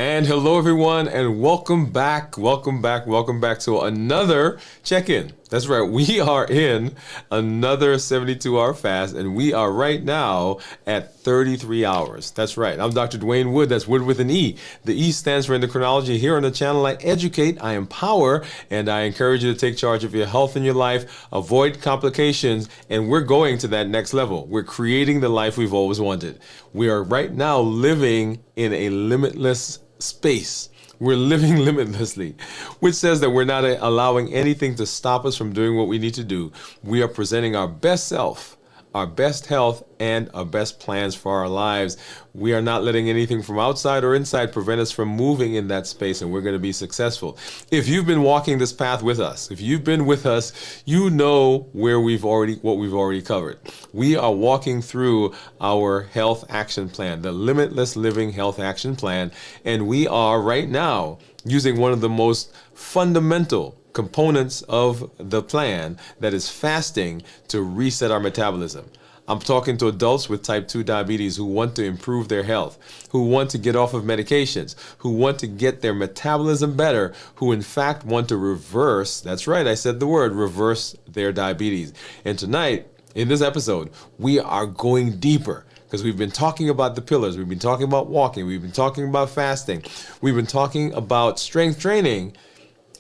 And hello, everyone, and welcome back to another check-in. That's right, we are in another 72-hour fast, and we are right now at 33 hours. That's right, I'm Dr. Dwain Woode, that's Wood with an E. The E stands for endocrinology. Here on the channel, I educate, I empower, and I encourage you to take charge of your health and your life, avoid complications, and we're going to that next level. We're creating the life we've always wanted. We are right now living in a limitless space. We're living limitlessly, which says that we're not allowing anything to stop us from doing what we need to do. We are presenting our best self, our best health, and our best plans for our lives. We are not letting anything from outside or inside prevent us from moving in that space, and we're going to be successful. If you've been walking this path with us, if you've been with us, you know what we've already covered. We are walking through our health action plan, the Limitless Living Health Action Plan, and we are right now using one of the most fundamental components of the plan, that is fasting, to reset our metabolism. I'm talking to adults with type 2 diabetes who want to improve their health, who want to get off of medications, who want to get their metabolism better, who in fact want to reverse, that's right, I said the word, reverse their diabetes. And tonight, in this episode, we are going deeper, because we've been talking about the pillars, we've been talking about walking, we've been talking about fasting, we've been talking about strength training.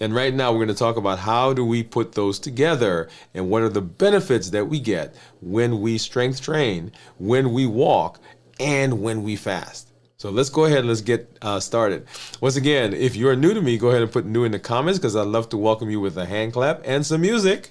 And right now we're going to talk about how do we put those together and what are the benefits that we get when we strength train, when we walk, and when we fast. So let's go ahead and let's get started. Once again, if you're new to me, go ahead and put new in the comments, because I'd love to welcome you with a hand clap and some music.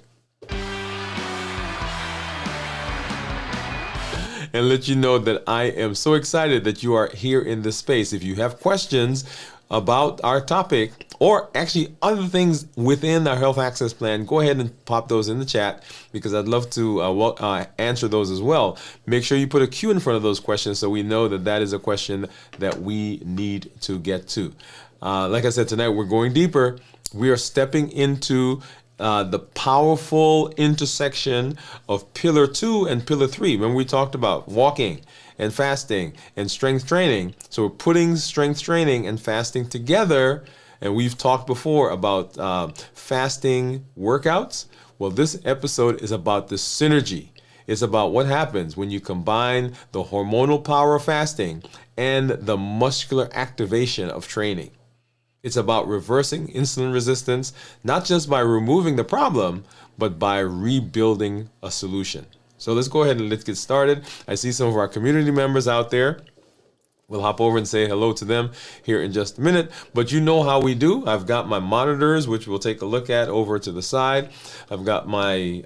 And let you know that I am so excited that you are here in this space. If you have questions about our topic, or actually other things within our health access plan, go ahead and pop those in the chat, because I'd love to answer those as well. Make sure you put a Q in front of those questions so we know that that is a question that we need to get to. Like I said, tonight we're going deeper. We are stepping into the powerful intersection of Pillar 2 and Pillar 3. Remember we talked about walking and fasting and strength training. So we're putting strength training and fasting together. And we've talked before about fasting workouts. Well, this episode is about the synergy. It's about what happens when you combine the hormonal power of fasting and the muscular activation of training. It's about reversing insulin resistance, not just by removing the problem, but by rebuilding a solution. So let's go ahead and let's get started. I see some of our community members out there. We'll hop over and say hello to them here in just a minute. But you know how we do. I've got my monitors, which we'll take a look at over to the side. I've got my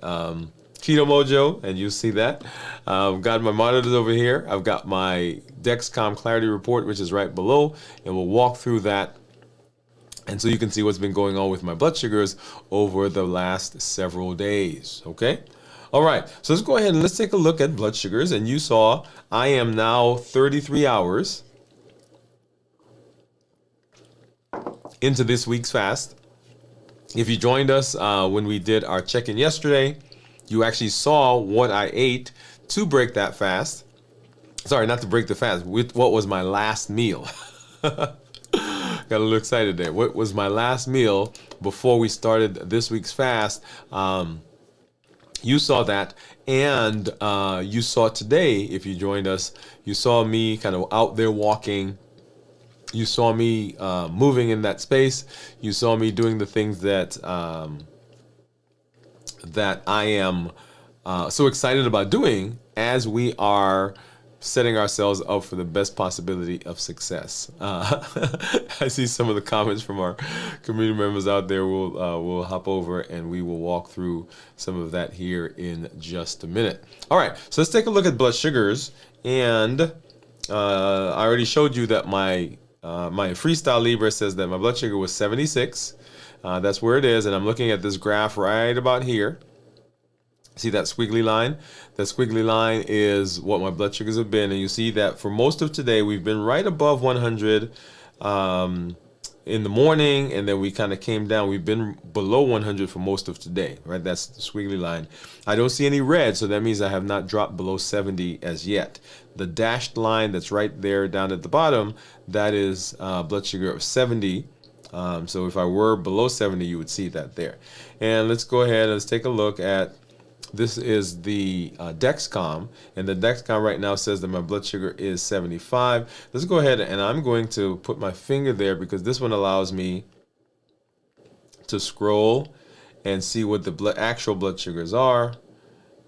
Keto Mojo, and you see that. I've got my monitors over here. I've got my Dexcom Clarity Report, which is right below. And we'll walk through that. And so you can see what's been going on with my blood sugars over the last several days, okay? All right, so let's go ahead and let's take a look at blood sugars. And you saw I am now 33 hours into this week's fast. If you joined us when we did our check-in yesterday, you actually saw what I ate to break that fast. Sorry, not to break the fast, with what was my last meal. Got a little excited there. What was my last meal before we started this week's fast? You saw that, and you saw today, if you joined us, you saw me kind of out there walking. You saw me moving in that space. You saw me doing the things that I am so excited about doing as we are setting ourselves up for the best possibility of success. I see some of the comments from our community members out there. We'll hop over and we will walk through some of that here in just a minute. All right, so let's take a look at blood sugars. And I already showed you that my Freestyle Libre says that my blood sugar was 76. That's where it is, and I'm looking at this graph right about here. See that squiggly line? That squiggly line is what my blood sugars have been. And you see that for most of today, we've been right above 100. in the morning, and then we kind of came down. We've been below 100 for most of today, right? That's the squiggly line. I don't see any red, so that means I have not dropped below 70 as yet. The dashed line that's right there down at the bottom, that is blood sugar of 70. So if I were below 70, you would see that there. And let's go ahead and let's take a look at, this is the Dexcom, and the Dexcom right now says that my blood sugar is 75. Let's go ahead and I'm going to put my finger there because this one allows me to scroll and see what the actual blood sugars are.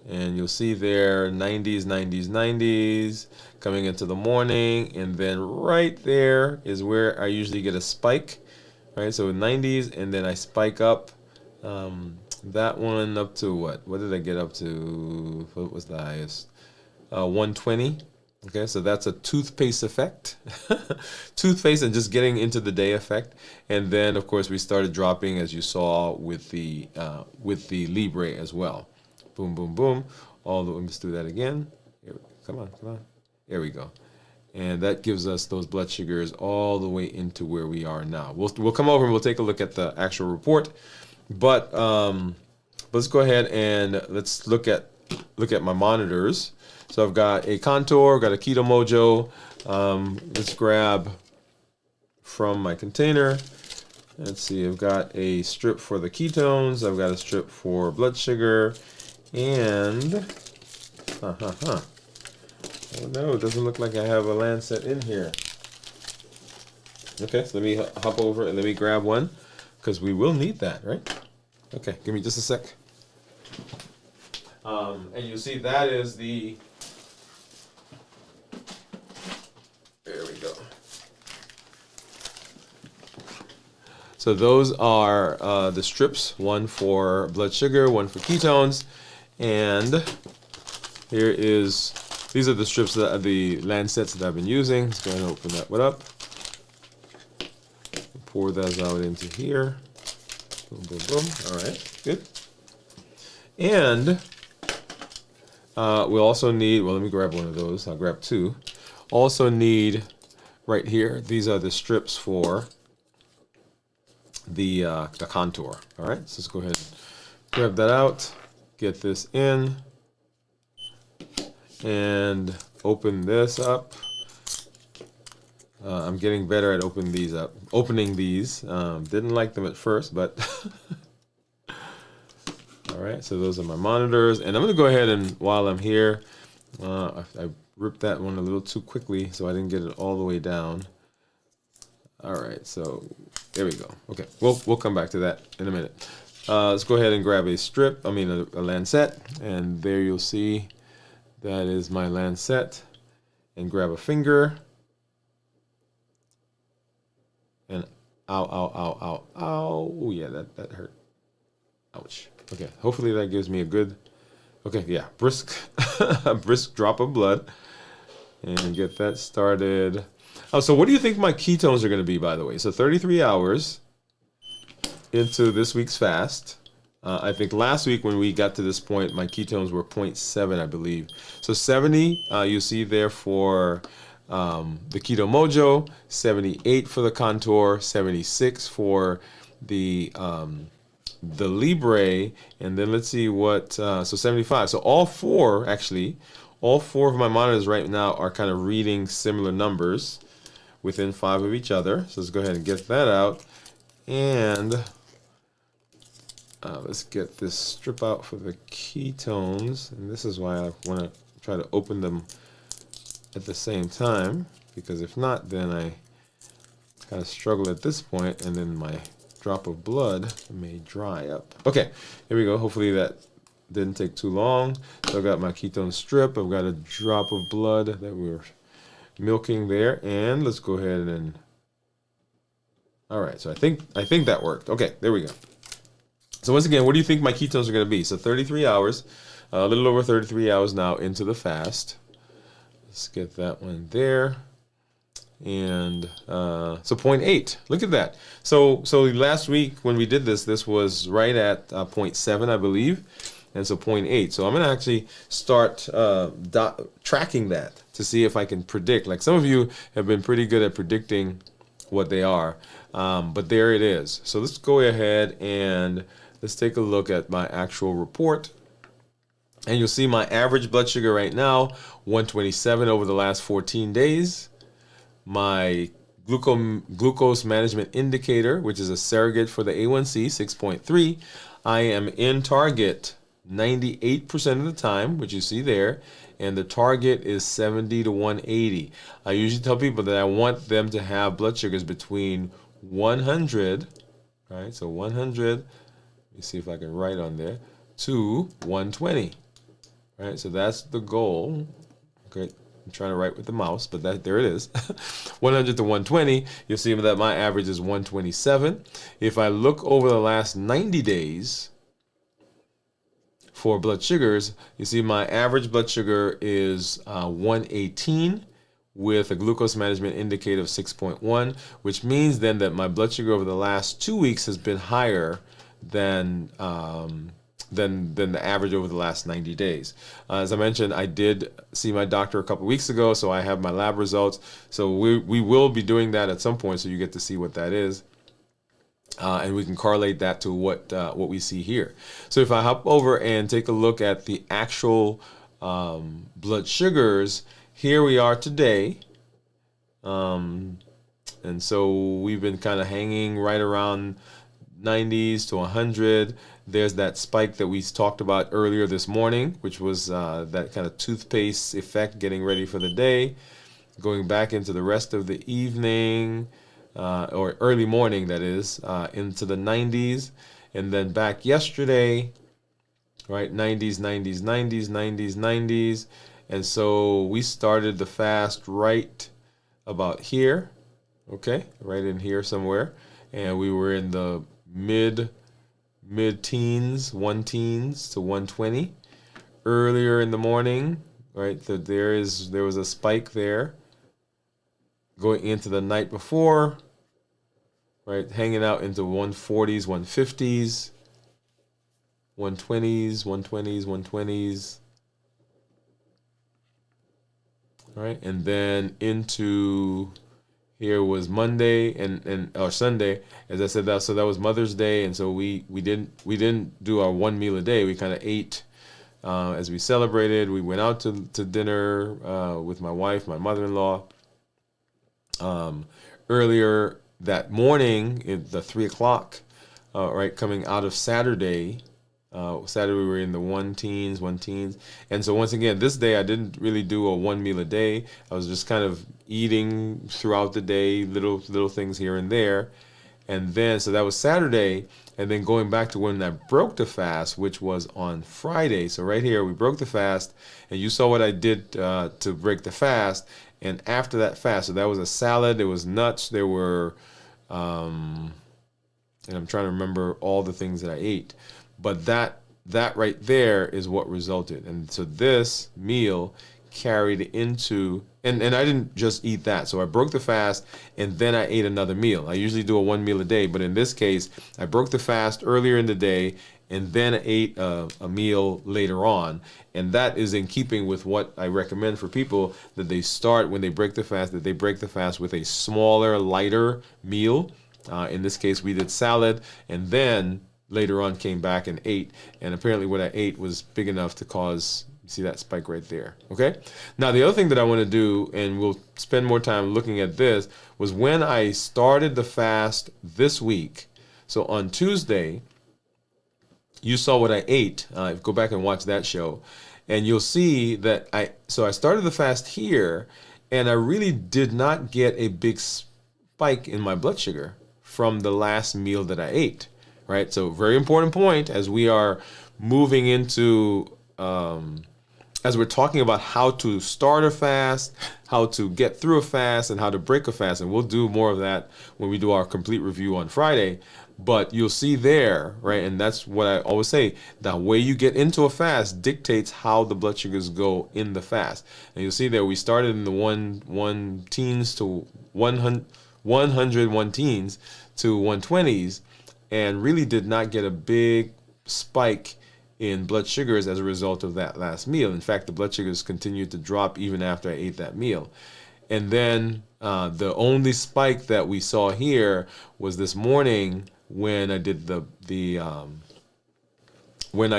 And you'll see there 90s, 90s, 90s coming into the morning, and then right there is where I usually get a spike, right? So 90s, and then I spike up. That one up to what? What did I get up to? What was the highest? 120. Okay, so that's a toothpaste effect. Toothpaste and just getting into the day effect. And then, of course, we started dropping, as you saw, with the Libre as well. Boom, boom, boom. Let's do that again. Come on, come on. There we go. And that gives us those blood sugars all the way into where we are now. We'll come over and we'll take a look at the actual report. But let's go ahead and let's look at my monitors. So I've got a Contour, I've got a Keto Mojo. Let's grab from my container. Let's see, I've got a strip for the ketones, I've got a strip for blood sugar, and oh no, it doesn't look like I have a Lancet in here. Okay, so let me hop over and let me grab one, because we will need that, right? Okay, give me just a sec. And you'll see that is the, there we go. So those are the strips, one for blood sugar, one for ketones, and these are the strips, the Lancets that I've been using. Let's go ahead and open that one up. Pour those out into here. Boom, boom, boom. All right, good. And we'll also need, well, let me grab one of those. I'll grab two. Also need right here, these are the strips for the Contour. All right, so let's go ahead and grab that out, get this in, and open this up. I'm getting better at opening these. Didn't like them at first, but all right, so those are my monitors. And I'm going to go ahead and, while I'm here, I ripped that one a little too quickly, so I didn't get it all the way down. All right, so there we go. Okay, we'll come back to that in a minute. Let's go ahead and grab a Lancet, and there you'll see that is my Lancet. And grab a finger. And ow, ow, ow, ow, ow. Oh yeah, that hurt. Ouch. Okay, hopefully that gives me a good, okay, yeah, brisk drop of blood. And get that started. Oh, so what do you think my ketones are going to be, by the way? So 33 hours into this week's fast. I think last week when we got to this point, my ketones were 0.7, I believe. So 70, you see there for the Keto Mojo, 78 for the Contour, 76 for the Libre, and then let's see what, so 75. So all four of my monitors right now are kind of reading similar numbers within 5 of each other. So let's go ahead and get that out. And let's get this strip out for the ketones. And this is why I want to try to open them at the same time, because if not, then I kind of struggle at this point, and then my drop of blood may dry up. Okay, here we go. Hopefully that didn't take too long. So I've got my ketone strip. I've got a drop of blood that we're milking there, and let's go ahead and, all right, so I think that worked. Okay, there we go. So once again, what do you think my ketones are going to be? So 33 hours, a little over 33 hours now into the fast. Let's get that one there. And so 0.8, look at that. So last week when we did this was right at 0.7, I believe. And so 0.8. So I'm going to actually start tracking that to see if I can predict. Like some of you have been pretty good at predicting what they are. But there it is. So let's go ahead and let's take a look at my actual report. And you'll see my average blood sugar right now, 127 over the last 14 days. My glucose management indicator, which is a surrogate for the A1C, 6.3. I am in target 98% of the time, which you see there, and the target is 70 to 180. I usually tell people that I want them to have blood sugars between 100, right? So 100, let me see if I can write on there, to 120, right? So that's the goal. Okay, I'm trying to write with the mouse, but there it is. 100 to 120, you'll see that my average is 127. If I look over the last 90 days, for blood sugars, you see my average blood sugar is 118 with a glucose management indicator of 6.1, which means then that my blood sugar over the last 2 weeks has been higher than the average over the last 90 days. As I mentioned, I did see my doctor a couple weeks ago, so I have my lab results. So we will be doing that at some point, so you get to see what that is. And we can correlate that to what we see here. So if I hop over and take a look at the actual blood sugars, here we are today. And so we've been kind of hanging right around 90s to 100. There's that spike that we talked about earlier this morning, which was that kind of toothpaste effect, getting ready for the day. Going back into the rest of the evening, or early morning, that is, into the 90s, and then back yesterday, right, 90s, 90s, 90s, 90s, 90s, and so we started the fast right about here, okay, right in here somewhere, and we were in the mid-teens, 1-teens to 120. Earlier in the morning, right, there was a spike there, going into the night before, right, hanging out into 140s, 150s, 120s, 120s, 120s, right, and then into here was Monday and or Sunday, as I said that. So that was Mother's Day, and so we didn't do our one meal a day. We kind of ate as we celebrated. We went out to dinner with my wife, my mother-in-law. Earlier that morning, at the 3 o'clock, right, coming out of Saturday. Saturday we were in the 1-teens, and so once again, this day I didn't really do a one meal a day. I was just kind of eating throughout the day, little things here and there, and then so that was Saturday, and then going back to when I broke the fast, which was on Friday. So right here we broke the fast, and you saw what I did to break the fast. And after that fast, so that was a salad, there was nuts, there were, and I'm trying to remember all the things that I ate. But that right there is what resulted. And so this meal carried into, and I didn't just eat that. So I broke the fast, and then I ate another meal. I usually do a one meal a day, but in this case, I broke the fast earlier in the day, and then I ate a meal later on. And that is in keeping with what I recommend for people, that they start when they break the fast, that they break the fast with a smaller, lighter meal. In this case, we did salad, and then later on came back and ate. And apparently what I ate was big enough to cause, you see that spike right there, okay? Now, the other thing that I want to do, and we'll spend more time looking at this, was when I started the fast this week. So on Tuesday, you saw what I ate. Go back and watch that show, and you'll see that I started the fast here, and I really did not get a big spike in my blood sugar from the last meal that I ate, right? So very important point as we are moving into, as we're talking about how to start a fast, how to get through a fast, and how to break a fast, and we'll do more of that when we do our complete review on Friday. But you'll see there, right, and that's what I always say, the way you get into a fast dictates how the blood sugars go in the fast. And you'll see there we started in the 1-teens to 100 to 120s, and really did not get a big spike in blood sugars as a result of that last meal. In fact, the blood sugars continued to drop even after I ate that meal. And then The only spike that we saw here was this morning when I did when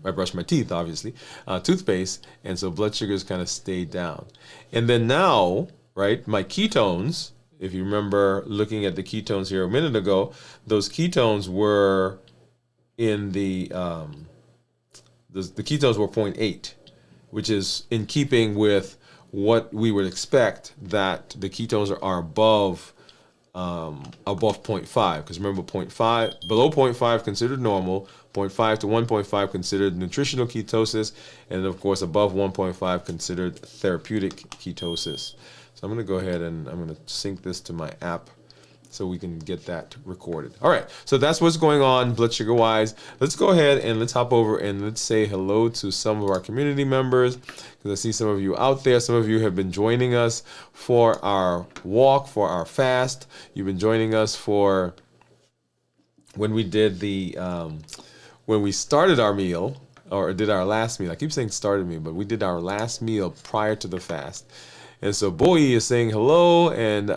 I brushed my teeth, obviously, toothpaste, and so blood sugars kind of stayed down. And then now, right, my ketones, if you remember looking at the ketones here a minute ago, those ketones were in the ketones were 0.8, which is in keeping with what we would expect, that the ketones are above 0.5, because remember, 0.5 below 0.5 considered normal, 0.5 to 1.5 considered nutritional ketosis, and of course above 1.5 considered therapeutic ketosis. So I'm going to go ahead and I'm going to sync this to my app so we can get that recorded. All right, so that's what's going on blood sugar wise. Let's go ahead and let's hop over and let's say hello to some of our community members, because I see some of you out there. Some of you have been joining us for our walk, for our fast. You've been joining us for when we did when we started our meal, or did our last meal. I keep saying started meal, but we did our last meal prior to the fast. And so Bowie is saying hello, and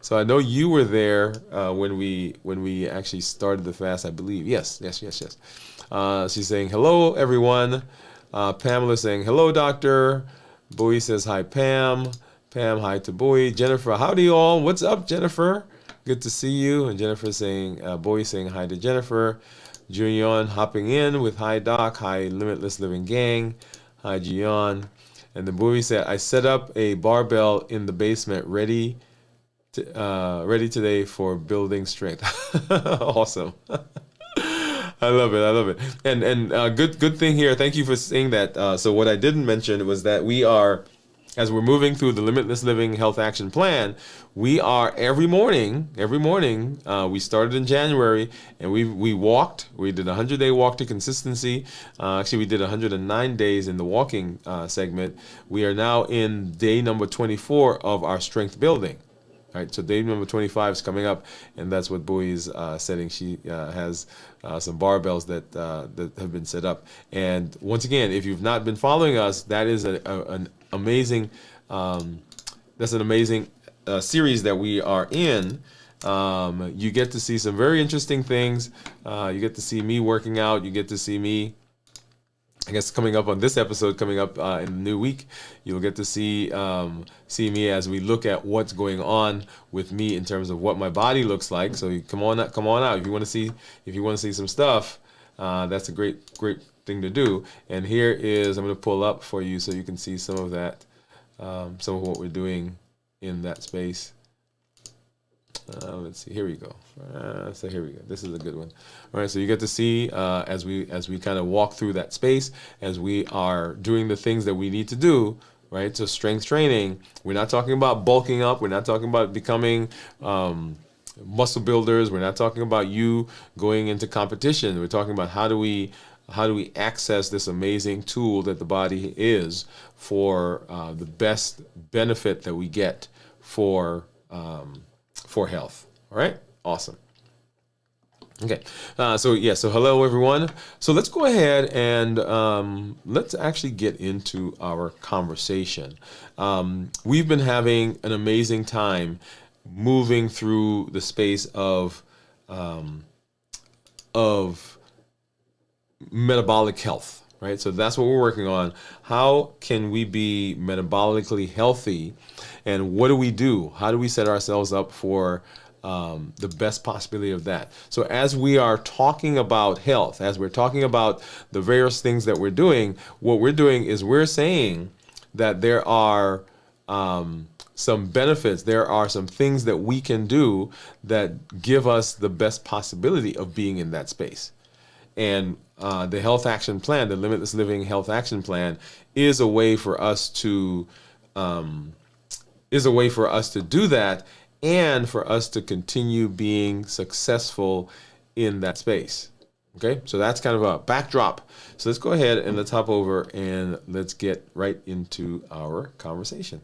so I know you were there when we actually started the fast, I believe. Yes. She's saying hello, everyone. Pamela saying hello, doctor. Bowie says hi, Pam. Pam, hi to Bowie. Jennifer, howdy all. What's up, Jennifer? Good to see you. And Jennifer saying, Bowie saying hi to Jennifer. Julian hopping in with hi, doc. Hi, Limitless Living Gang. Hi, Gion. And the Bowie said, I set up a barbell in the basement ready today for building strength. Awesome. I love it. And good thing here. Thank you for saying that. So what I didn't mention was that we are, as we're moving through the Limitless Living Health Action Plan, we are every morning, we started in January, and we walked. We did a 100-day walk to consistency. Actually, we did 109 days in the walking segment. We are now in day number 24 of our strength building. All right, so day number 25 is coming up, and that's what Bowie's setting. She has some barbells that have been set up. And once again, if you've not been following us, that is an amazing series that we are in. You get to see some very interesting things. You get to see me working out. You get to see me, I guess, coming up on this episode, coming up in the new week, you'll get to see me as we look at what's going on with me in terms of what my body looks like. So you come on out. If you want to see some stuff, that's a great thing to do. And here is, I'm going to pull up for you so you can see some of that, some of what we're doing in that space. Let's see. Here we go. So here we go. This is a good one. All right. So you get to see as we kind of walk through that space, as we are doing the things that we need to do. Right. So strength training. We're not talking about bulking up. We're not talking about becoming muscle builders. We're not talking about you going into competition. We're talking about how do we access this amazing tool that the body is for the best benefit that we get for health. All right, awesome. Okay, so hello everyone. So let's go ahead and let's actually get into our conversation. We've been having an amazing time moving through the space of metabolic health, right? So that's what we're working on. How can we be metabolically healthy, and what do we do? How do we set ourselves up for the best possibility of that? So as we are talking about health, as we're talking about the various things that we're doing, what we're doing is we're saying that there are some benefits, there are some things that we can do that give us the best possibility of being in that space. And the health action plan, the Limitless Living Health Action Plan, is a way for us to do that, and for us to continue being successful in that space. Okay, so that's kind of a backdrop. So let's go ahead and let's hop over and let's get right into our conversation.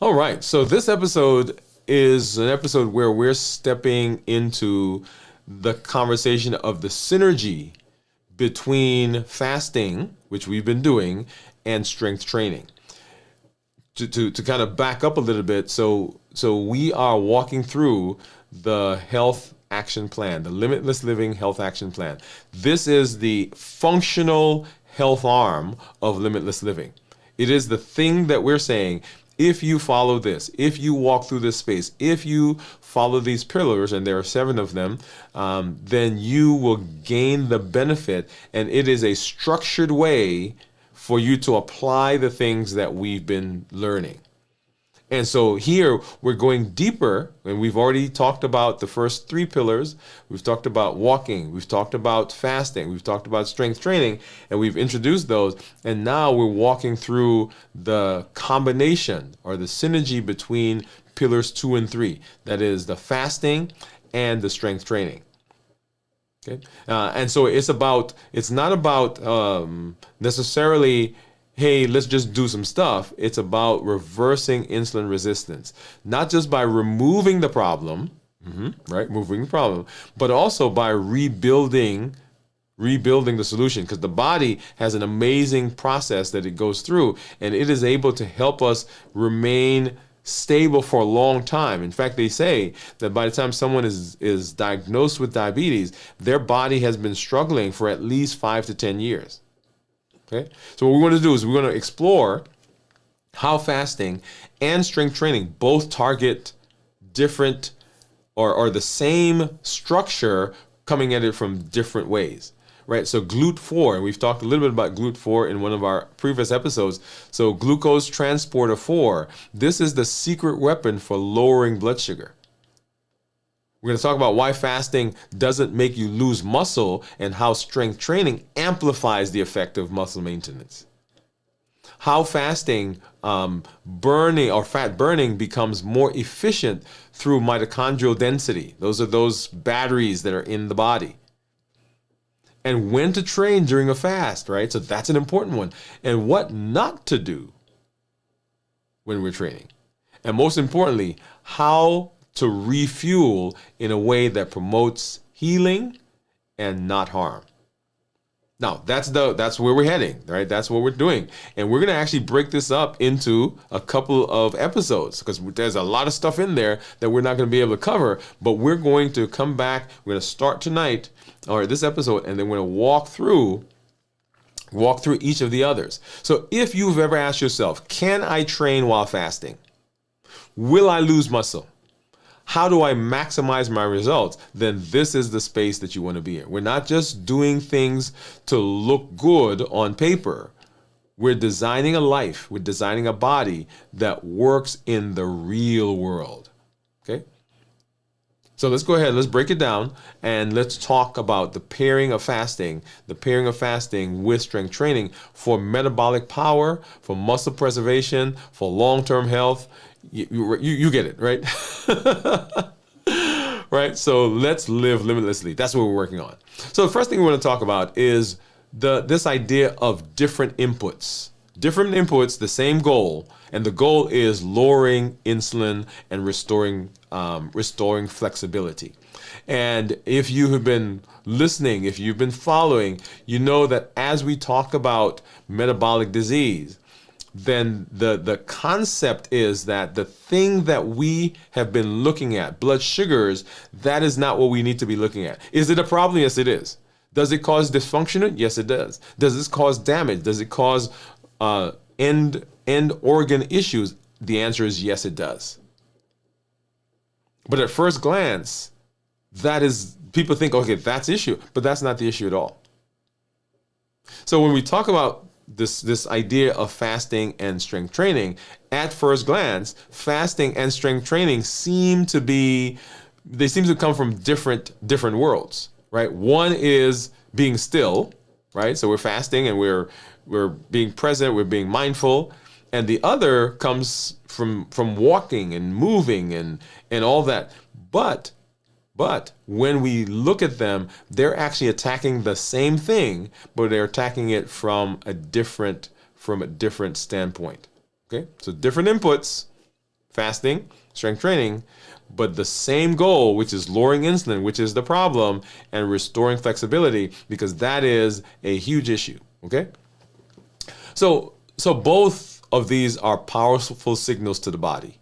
All right. So this episode is an episode where we're stepping into the conversation of the synergy between fasting, which we've been doing, and strength training. To kind of back up a little bit, so we are walking through the health action plan, the Limitless Living Health Action Plan. This is the functional health arm of Limitless Living. It is the thing that we're saying, if you follow this, if you walk through this space, if you follow these pillars, and there are 7 of them, then you will gain the benefit. And it is a structured way for you to apply the things that we've been learning. And so here we're going deeper, and we've already talked about the first 3 pillars. We've talked about walking, we've talked about fasting, we've talked about strength training, and we've introduced those. And now we're walking through the combination or the synergy between pillars 2 and 3. That is the fasting and the strength training. Okay, and so it's not about necessarily, hey, let's just do some stuff. It's about reversing insulin resistance, not just by removing the problem, right, moving the problem, but also by rebuilding the solution, because the body has an amazing process that it goes through, and it is able to help us remain stable for a long time. In fact, they say that by the time someone is diagnosed with diabetes, their body has been struggling for at least 5 to 10 years. Okay, so what we want to do is we're going to explore how fasting and strength training both target different or the same structure, coming at it from different ways. Right, so GLUT4, and we've talked a little bit about GLUT4 in one of our previous episodes. So glucose transporter 4, this is the secret weapon for lowering blood sugar. We're going to talk about why fasting doesn't make you lose muscle and how strength training amplifies the effect of muscle maintenance. How fasting burning or fat burning becomes more efficient through mitochondrial density. Those are those batteries that are in the body. And when to train during a fast, right? So that's an important one. And what not to do when we're training. And most importantly, how to refuel in a way that promotes healing and not harm. Now, that's where we're heading, right? That's what we're doing. And we're going to actually break this up into a couple of episodes, because there's a lot of stuff in there that we're not going to be able to cover, but we're going to come back. We're going to start tonight, or this episode, and then we're going to walk through each of the others. So if you've ever asked yourself, can I train while fasting? Will I lose muscle? How do I maximize my results? Then this is the space that you want to be in. We're not just doing things to look good on paper. We're designing a life, we're designing a body that works in the real world. Okay? So let's go ahead, let's break it down, and let's talk about the pairing of fasting with strength training for metabolic power, for muscle preservation, for long-term health. You get it, right? Right? So let's live limitlessly. That's what we're working on. So the first thing we want to talk about is this idea of different inputs. Different inputs, the same goal, and the goal is lowering insulin and restoring flexibility. And if you have been listening, if you've been following, you know that as we talk about metabolic disease, then the concept is that the thing that we have been looking at, blood sugars, that is not what we need to be looking at. Is it a problem? Yes, it is. Does it cause dysfunction? Yes, it does. Does this cause damage? Does it cause end organ issues? The answer is yes, it does. But at first glance, people think, okay, that's issue, but that's not the issue at all. So when we talk about this idea of fasting and strength training, at first glance, fasting and strength training seem to come from different worlds, right? One is being still, right? So we're fasting and we're being present, we're being mindful, and the other comes from walking and moving and all that. But when we look at them, they're actually attacking the same thing, but they're attacking it from a different standpoint. Okay, so different inputs, fasting, strength training, but the same goal, which is lowering insulin, which is the problem, and restoring flexibility, because that is a huge issue. Okay? So both of these are powerful signals to the body,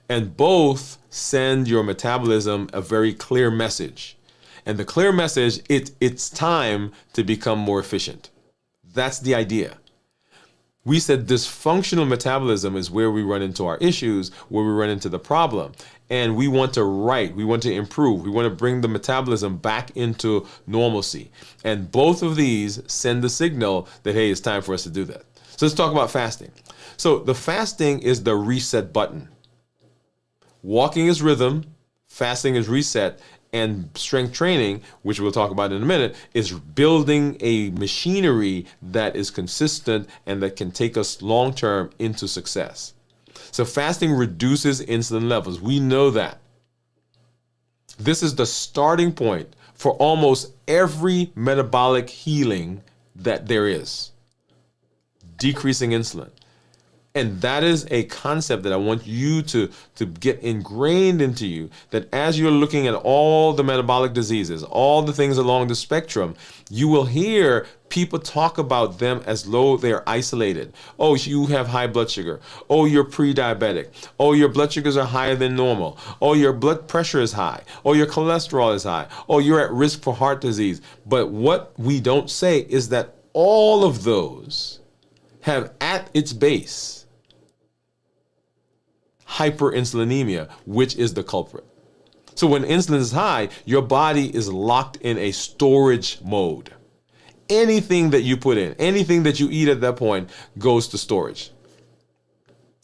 and both send your metabolism a very clear message. And the clear message, it's time to become more efficient. That's the idea. We said dysfunctional metabolism is where we run into our issues, where we run into the problem. And we want to we want to improve, we want to bring the metabolism back into normalcy. And both of these send the signal that, hey, it's time for us to do that. So let's talk about fasting. So the fasting is the reset button. Walking is rhythm, fasting is reset, and strength training, which we'll talk about in a minute, is building a machinery that is consistent and that can take us long-term into success. So fasting reduces insulin levels. We know that. This is the starting point for almost every metabolic healing that there is. Decreasing insulin. And that is a concept that I want you to get ingrained into you, that as you're looking at all the metabolic diseases, all the things along the spectrum, you will hear people talk about them as though they're isolated. Oh, you have high blood sugar. Oh, you're pre-diabetic. Oh, your blood sugars are higher than normal. Oh, your blood pressure is high. Oh, your cholesterol is high. Oh, you're at risk for heart disease. But what we don't say is that all of those have at its base hyperinsulinemia, which is the culprit. So when insulin is high, your body is locked in a storage mode. Anything that you put in, anything that you eat at that point goes to storage.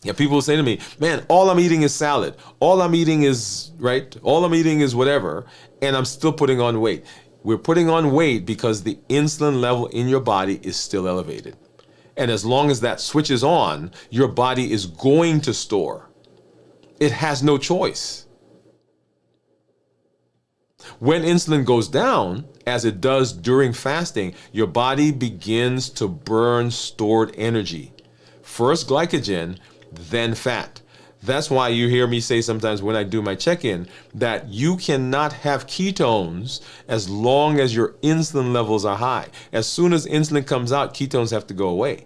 Yeah, people will say to me, man, all I'm eating is salad. All I'm eating is, right? All I'm eating is whatever, and I'm still putting on weight. We're putting on weight because the insulin level in your body is still elevated. And as long as that switches on, your body is going to store. It has no choice. When insulin goes down, as it does during fasting, your body begins to burn stored energy. First glycogen, then fat. That's why you hear me say sometimes when I do my check-in that you cannot have ketones as long as your insulin levels are high. As soon as insulin comes out, ketones have to go away.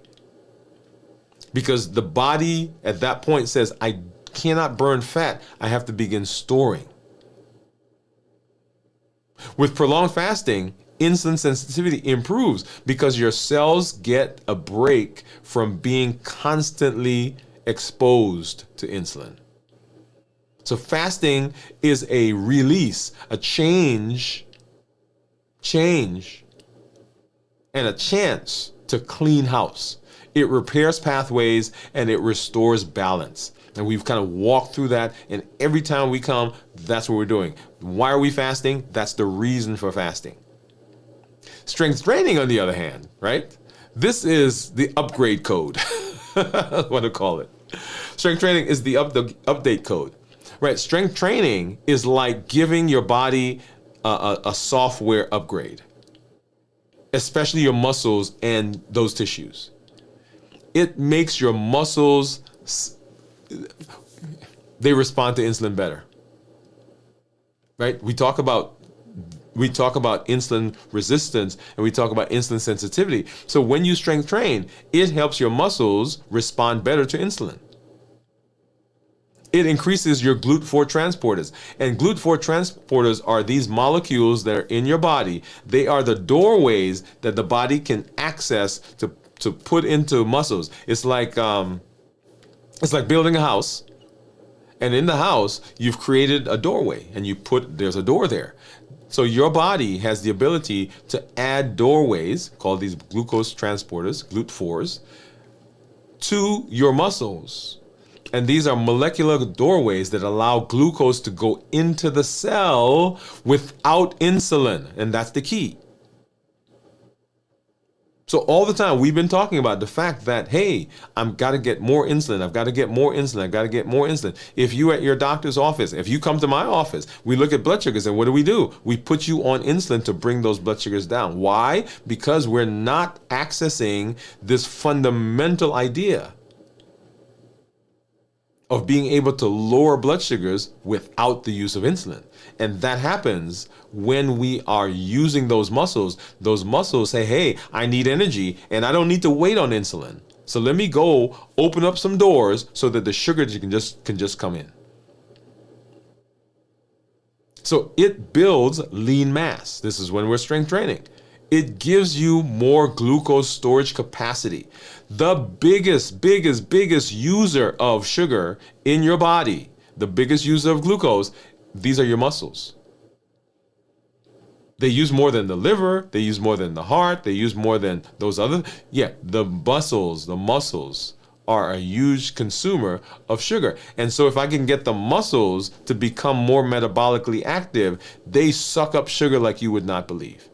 Because the body at that point says, I cannot burn fat, I have to begin storing. With prolonged fasting, insulin sensitivity improves because your cells get a break from being constantly exposed to insulin. So fasting is a release, a change, and a chance to clean house. It repairs pathways and it restores balance. And we've kind of walked through that, and every time we come, that's what we're doing. Why are we fasting? That's the reason for fasting. Strength training, on the other hand, right? This is the upgrade code. That's what I call it. Strength training is the update code, right? Strength training is like giving your body a software upgrade, especially your muscles and those tissues. It makes your muscles, they respond to insulin better, right? We talk about insulin resistance and we talk about insulin sensitivity. So when you strength train, it helps your muscles respond better to insulin. It increases your GLUT4 transporters. And GLUT4 transporters are these molecules that are in your body. They are the doorways that the body can access to put into muscles. It's like building a house. And in the house, you've created a doorway and there's a door there. So your body has the ability to add doorways, called these glucose transporters, GLUT4s, to your muscles. And these are molecular doorways that allow glucose to go into the cell without insulin. And that's the key. So all the time we've been talking about the fact that, hey, I've got to get more insulin. I've got to get more insulin. I've got to get more insulin. If you at your doctor's office, if you come to my office, we look at blood sugars and what do? We put you on insulin to bring those blood sugars down. Why? Because we're not accessing this fundamental idea. of being able to lower blood sugars without the use of insulin. And that happens when we are using those muscles. Those muscles say, hey, I need energy and I don't need to wait on insulin. So let me go open up some doors so that the sugar can just come in. So it builds lean mass. This is when we're strength training. It gives you more glucose storage capacity. The biggest user of sugar in your body, the biggest user of glucose, these are your muscles. They use more than the liver, they use more than the heart, they use more than those other. Yeah, the muscles are a huge consumer of sugar. And so if I can get the muscles to become more metabolically active, they suck up sugar like you would not believe.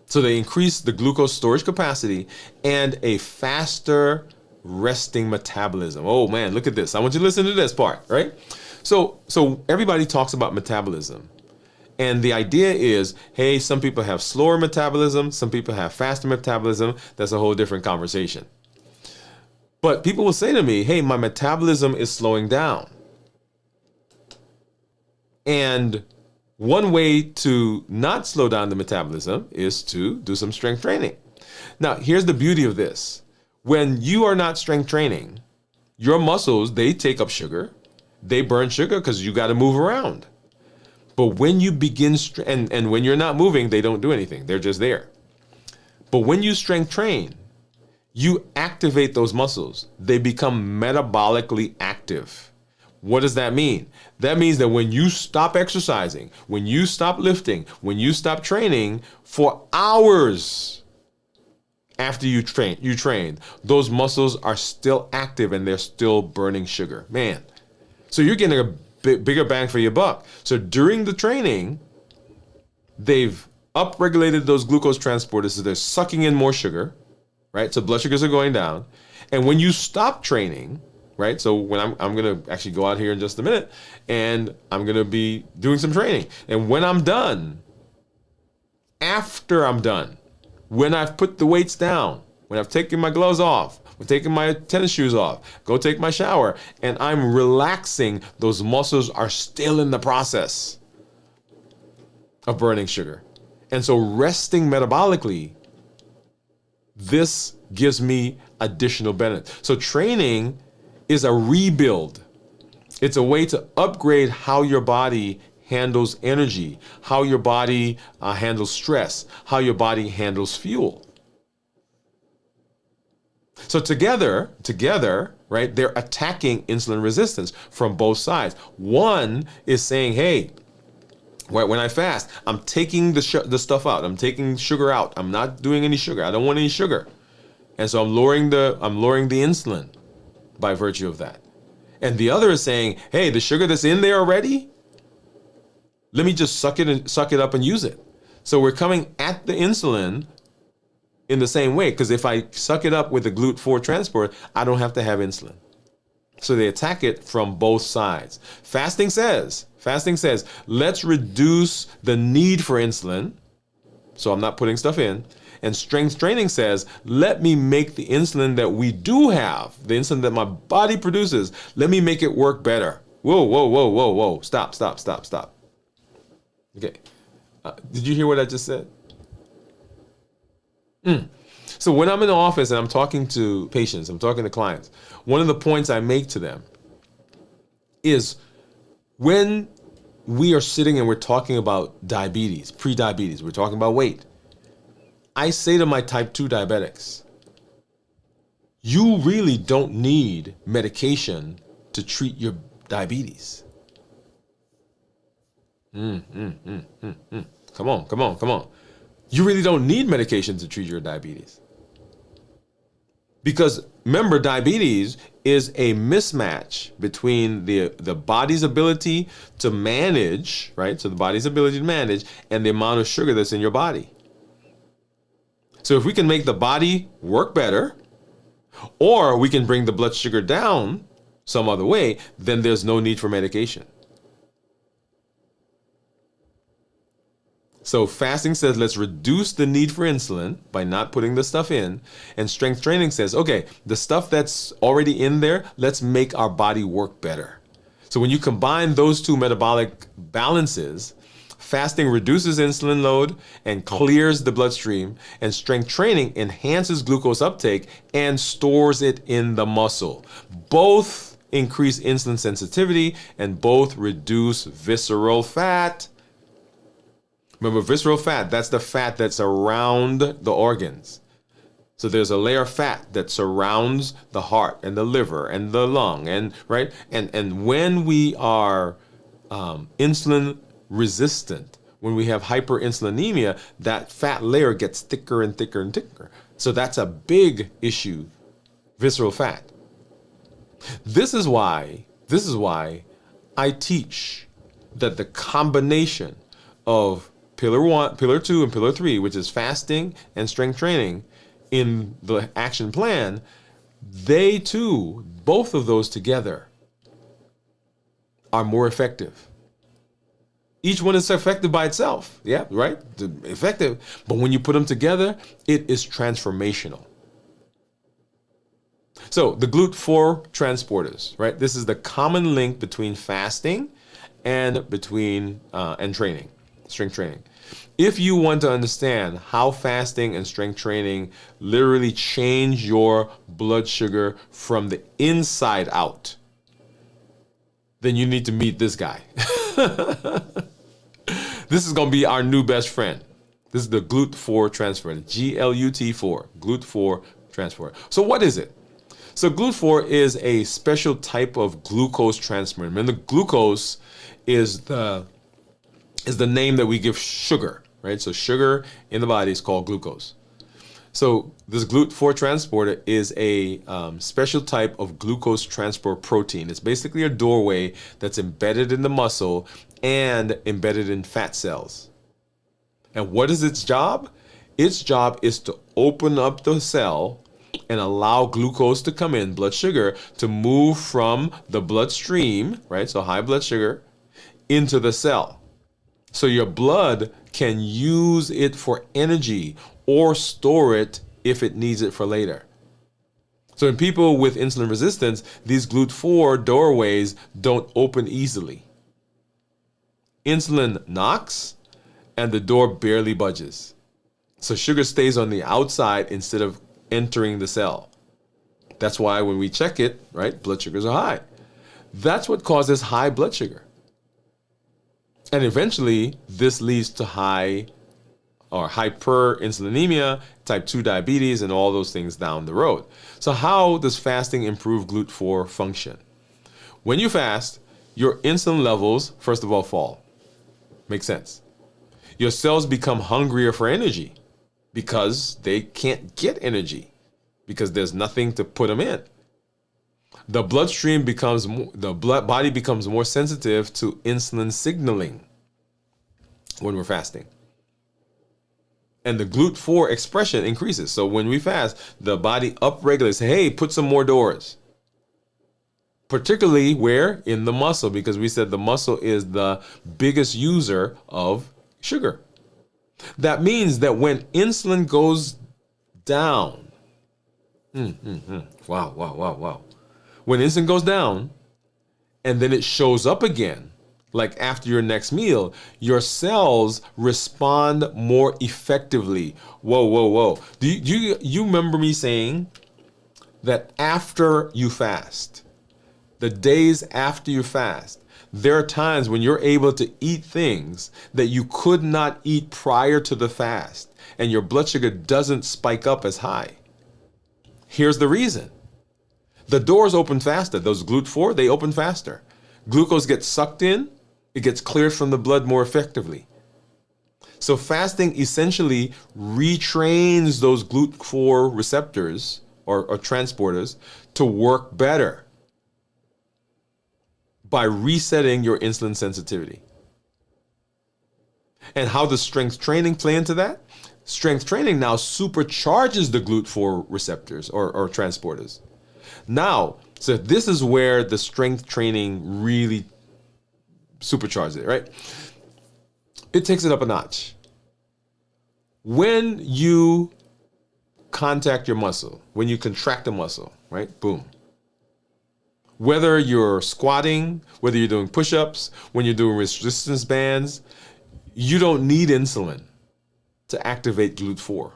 So they increase the glucose storage capacity and a faster resting metabolism. Oh man, look at this. I want you to listen to this part, right? So everybody talks about metabolism. And the idea is, hey, some people have slower metabolism, some people have faster metabolism. That's a whole different conversation. But people will say to me, hey, my metabolism is slowing down. And one way to not slow down the metabolism is to do some strength training. Now, here's the beauty of this. When you are not strength training, your muscles, they take up sugar. They burn sugar because you got to move around. But when you begin, and when you're not moving, they don't do anything. They're just there. But when you strength train, you activate those muscles. They become metabolically active. What does that mean? That means that when you stop exercising, when you stop lifting, when you stop training for hours after you trained, those muscles are still active and they're still burning sugar. Man, so you're getting a bigger bang for your buck. So during the training, they've upregulated those glucose transporters, so they're sucking in more sugar, right? So blood sugars are going down. And when you stop training, right? So when I'm going to actually go out here in just a minute and I'm going to be doing some training. And when I'm done, after I'm done, when I've put the weights down, when I've taken my gloves off, I'm taking my tennis shoes off, go take my shower, and I'm relaxing, those muscles are still in the process of burning sugar. And so resting metabolically, this gives me additional benefit. So training is a rebuild. It's a way to upgrade how your body handles energy, how your body handles stress, how your body handles fuel. So together, right, they're attacking insulin resistance from both sides. One is saying, hey, when I fast, I'm taking the stuff out. I'm taking sugar out. I'm not doing any sugar. I don't want any sugar. And so I'm lowering the insulin by virtue of that. And the other is saying, hey, the sugar that's in there already, let me just suck it up and use it. So we're coming at the insulin in the same way, because if I suck it up with the GLUT4 transport, I don't have to have insulin. So they attack it from both sides. Fasting says, let's reduce the need for insulin, so I'm not putting stuff in. And strength training says, let me make the insulin that we do have, the insulin that my body produces, let me make it work better. Whoa. Stop. Okay. Did you hear what I just said? So when I'm in the office and I'm talking to patients, I'm talking to clients, one of the points I make to them is when we are sitting and we're talking about diabetes, pre-diabetes, we're talking about weight, I say to my type 2 diabetics, you really don't need medication to treat your diabetes. Come on. You really don't need medication to treat your diabetes. Because remember, diabetes is a mismatch between the body's ability to manage, right? So the body's ability to manage and the amount of sugar that's in your body. So if we can make the body work better, or we can bring the blood sugar down some other way, then there's no need for medication. So fasting says, let's reduce the need for insulin by not putting the stuff in. And strength training says, okay, the stuff that's already in there, let's make our body work better. So when you combine those two metabolic balances, fasting reduces insulin load and clears the bloodstream, and strength training enhances glucose uptake and stores it in the muscle. Both increase insulin sensitivity and both reduce visceral fat. Remember, visceral fat, that's the fat that's around the organs. So there's a layer of fat that surrounds the heart and the liver and the lung, and right? And when we are insulin resistant, when we have hyperinsulinemia, that fat layer gets thicker and thicker and thicker. So that's a big issue, visceral fat. This is why I teach that the combination of Pillar 1, Pillar 2, and Pillar 3, which is fasting and strength training in the action plan, they too, both of those together, are more effective. Each one is effective by itself, yeah, right? Effective. But when you put them together, it is transformational. So the GLUT4 transporters, right? This is the common link between fasting and and training. Strength training. If you want to understand how fasting and strength training literally change your blood sugar from the inside out, then you need to meet this guy. This is going to be our new best friend. This is the GLUT4 transporter, GLUT4, GLUT4 transporter. So what is it? So GLUT4 is a special type of glucose transporter. And the glucose is the name that we give sugar, right? So sugar in the body is called glucose. So this GLUT4 transporter is a special type of glucose transport protein. It's basically a doorway that's embedded in the muscle and embedded in fat cells. And what is its job? Its job is to open up the cell and allow glucose to come in, blood sugar, to move from the bloodstream, right? So high blood sugar, into the cell. So your blood can use it for energy or store it if it needs it for later. So in people with insulin resistance, these GLUT4 doorways don't open easily. Insulin knocks and the door barely budges. So sugar stays on the outside instead of entering the cell. That's why when we check it, right, blood sugars are high. That's what causes high blood sugar. And eventually, this leads to high or hyperinsulinemia, type 2 diabetes, and all those things down the road. So how does fasting improve GLUT4 function? When you fast, your insulin levels, first of all, fall. Makes sense. Your cells become hungrier for energy because they can't get energy because there's nothing to put them in. The bloodstream body becomes more sensitive to insulin signaling when we're fasting. And the GLUT4 expression increases. So when we fast, the body upregulates, hey, put some more doors. Particularly where? In the muscle, because we said the muscle is the biggest user of sugar. That means that when insulin goes down, wow. When insulin goes down and then it shows up again, like after your next meal, your cells respond more effectively. Whoa. Do you remember me saying that after you fast, the days after you fast, there are times when you're able to eat things that you could not eat prior to the fast, and your blood sugar doesn't spike up as high. Here's the reason. The doors open faster. Those GLUT4, they open faster. Glucose gets sucked in, it gets cleared from the blood more effectively. So fasting essentially retrains those GLUT4 receptors or transporters to work better by resetting your insulin sensitivity. And how does strength training play into that? Strength training now supercharges the GLUT4 receptors or transporters. Now, so this is where the strength training really supercharges it, right? It takes it up a notch. When you contact your muscle, when you contract a muscle, right? Boom. Whether you're squatting, whether you're doing push-ups, when you're doing resistance bands, you don't need insulin to activate GLUT4.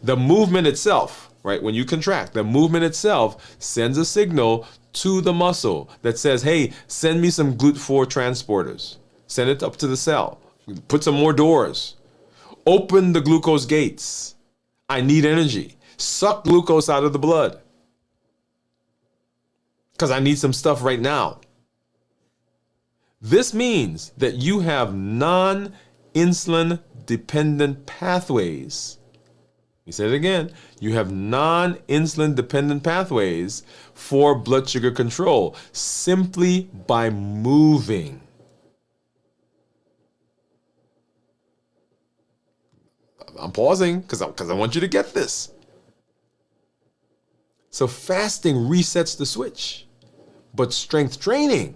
The movement itself, right? When you contract, the movement itself sends a signal to the muscle that says, hey, send me some GLUT4 transporters. Send it up to the cell. Put some more doors. Open the glucose gates. I need energy. Suck glucose out of the blood. Because I need some stuff right now. This means that you have non-insulin dependent pathways. We said it again. You have non-insulin dependent pathways for blood sugar control simply by moving. I'm pausing because I want you to get this. So fasting resets the switch, but strength training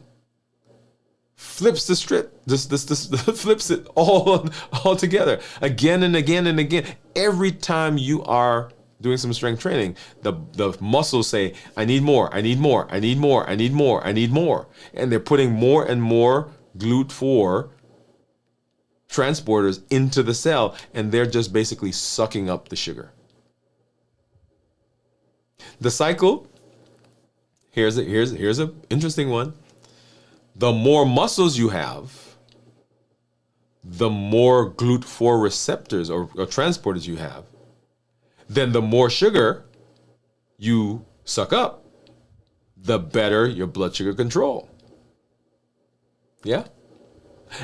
flips the strip, this flips it all together again and again and again. Every time you are doing some strength training, the muscles say, I need more, I need more, I need more, I need more, I need more. And they're putting more and more GLUT4 transporters into the cell, and they're just basically sucking up the sugar. The cycle, here's a interesting one. The more muscles you have, the more GLUT4 receptors or transporters you have, then the more sugar you suck up, the better your blood sugar control. Yeah?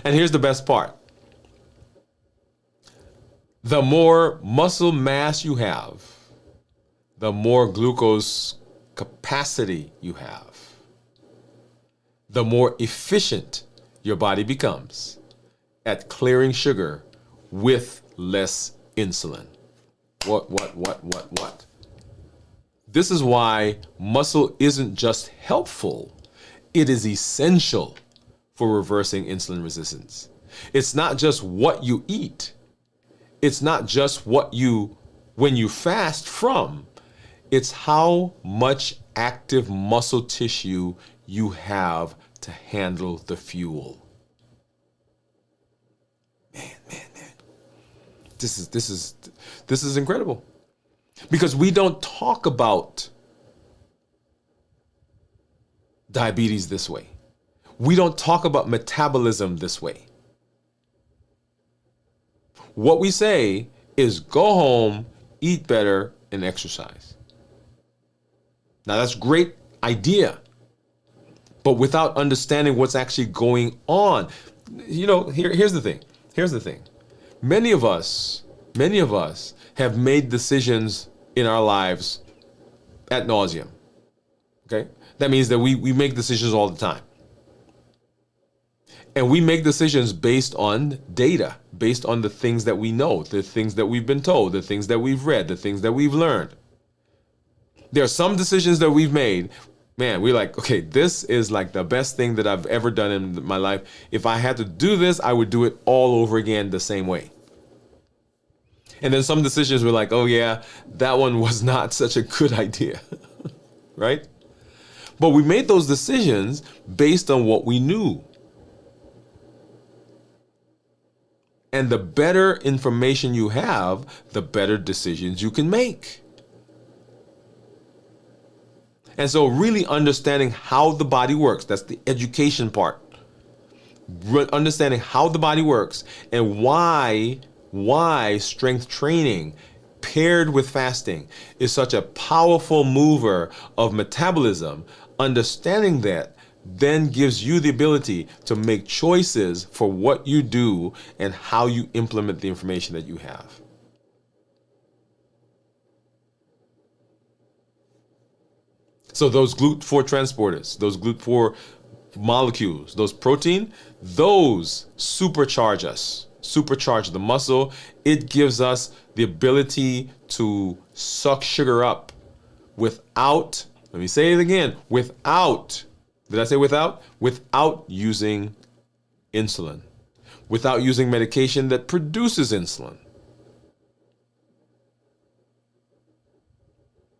And here's the best part. The more muscle mass you have, the more glucose capacity you have, the more efficient your body becomes at clearing sugar with less insulin. What? This is why muscle isn't just helpful, it is essential for reversing insulin resistance. It's not just what you eat. It's not just what you, when you fast from, it's how much active muscle tissue you have to handle the fuel. Man. This is incredible. Because we don't talk about diabetes this way. We don't talk about metabolism this way. What we say is go home, eat better, and exercise. Now that's a great idea, but without understanding what's actually going on, here's the thing. Many of us have made decisions in our lives ad nauseum. Okay? That means that we make decisions all the time. And we make decisions based on data, based on the things that we know, the things that we've been told, the things that we've read, the things that we've learned. There are some decisions that we've made, man, we're like, okay, this is like the best thing that I've ever done in my life. If I had to do this, I would do it all over again the same way. And then some decisions were like, oh yeah, that one was not such a good idea, right? But we made those decisions based on what we knew. And the better information you have, the better decisions you can make. And so really understanding how the body works, that's the education part. Understanding how the body works and why strength training paired with fasting is such a powerful mover of metabolism. Understanding that then gives you the ability to make choices for what you do and how you implement the information that you have. So those GLUT4 transporters, those GLUT4 molecules, those protein, those supercharge us, supercharge the muscle. It gives us the ability to suck sugar up without, let me say it again, without, did I say without? Without using insulin. without using medication that produces insulin.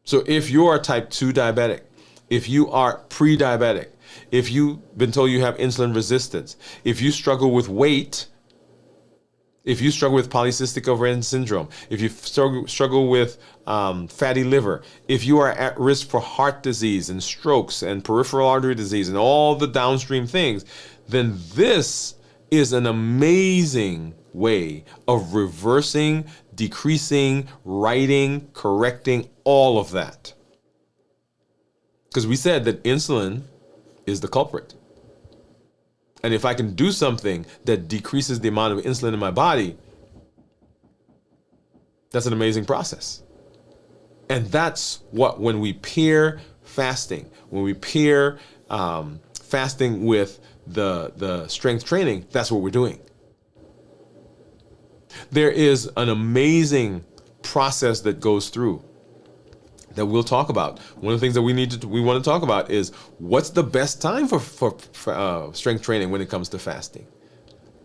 So if you are type 2 diabetic, if you are pre-diabetic, if you've been told you have insulin resistance, if you struggle with weight, if you struggle with polycystic ovarian syndrome, if you struggle with fatty liver, if you are at risk for heart disease and strokes and peripheral artery disease and all the downstream things, then this is an amazing way of reversing, decreasing, righting, correcting all of that. Because we said that insulin is the culprit. And if I can do something that decreases the amount of insulin in my body, that's an amazing process. And that's what, when we pair fasting, when we pair fasting with the strength training, that's what we're doing. There is an amazing process that goes through that we'll talk about. One of the things that we want to talk about is what's the best time for strength training when it comes to fasting.